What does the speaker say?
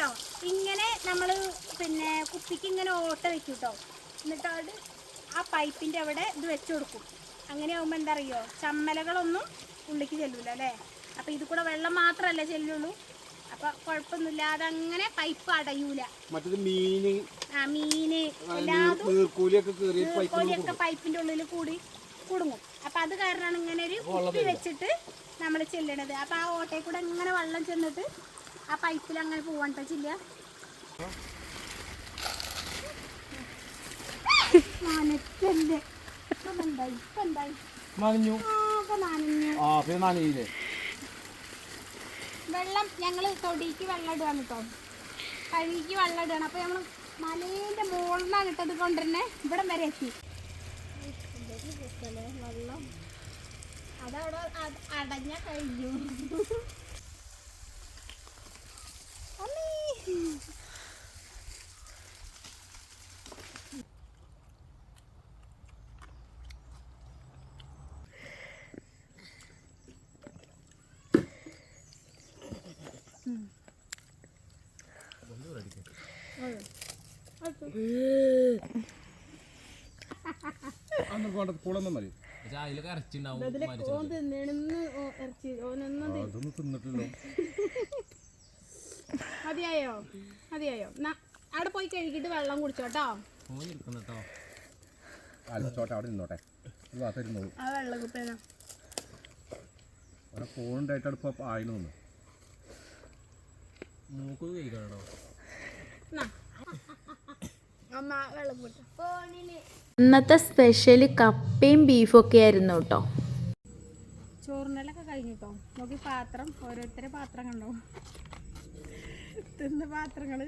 കണ്ടോ ഇങ്ങനെ നമ്മൾ പിന്നെ കുപ്പിക്ക് ഇങ്ങനെ ഓട്ട വെക്കും കേട്ടോ. എന്നിട്ട് അത് ആ പൈപ്പിൻ്റെ അവിടെ ഇത് വെച്ച് കൊടുക്കും. അങ്ങനെ ആകുമ്പോൾ എന്താ അറിയോ, ചമ്മലകളൊന്നും ഉള്ളിലേക്ക് ചെല്ലൂല അല്ലേ. അപ്പോൾ ഇത് കൂടെ വെള്ളം മാത്രമല്ലേ ചെല്ലുള്ളൂ. അപ്പോൾ കുഴപ്പമൊന്നുമില്ല, അതങ്ങനെ പൈപ്പ് അടയൂല. മീന് നീർക്കോലിയൊക്കെ പൈപ്പിൻ്റെ ഉള്ളിൽ കൂടി കുടുങ്ങും. അപ്പം അത് കാരണമാണ് ഇങ്ങനെ ഒരു കുപ്പി വെച്ചിട്ട് നമ്മൾ ചെല്ലണത്. അപ്പം ആ ഓട്ടയിൽ കൂടെ ഇങ്ങനെ വെള്ളം ചെന്നിട്ട് ആ പൈപ്പിൽ അങ്ങനെ പോവാണ്ട ചില്ല. വെള്ളം ഞങ്ങൾ തൊടിക്ക് വെള്ളം ഇടുകയാണ് കേട്ടോ, കഴുകിക്ക് വെള്ളം ഇടുകയാണ്. അപ്പോൾ നമ്മൾ മലേൻ്റെ മുകളിൽ നിന്നാണ് ഇട്ടത് കൊണ്ടുതന്നെ ഇവിടം വരെ എത്തി. വെള്ളം അതവിടെ അടഞ്ഞ കഴിഞ്ഞു. മതിയായോ മതിയായോ? അവിടെ പോയി കഴുകിട്ട് വെള്ളം കുടിച്ചോട്ടോ. ആ വെള്ളം കുപ്പേനാ ഇന്നത്തെ സ്പെഷ്യൽ കപ്പയും ബീഫും ഒക്കെ ആയിരുന്നു കേട്ടോ. ചോറിനെല്ലൊക്കെ കഴിഞ്ഞു കേട്ടോ. നോക്കി പാത്രം, ഓരോരുത്തരെ പാത്രം കണ്ടോ, തിന്ന പാത്രങ്ങൾ.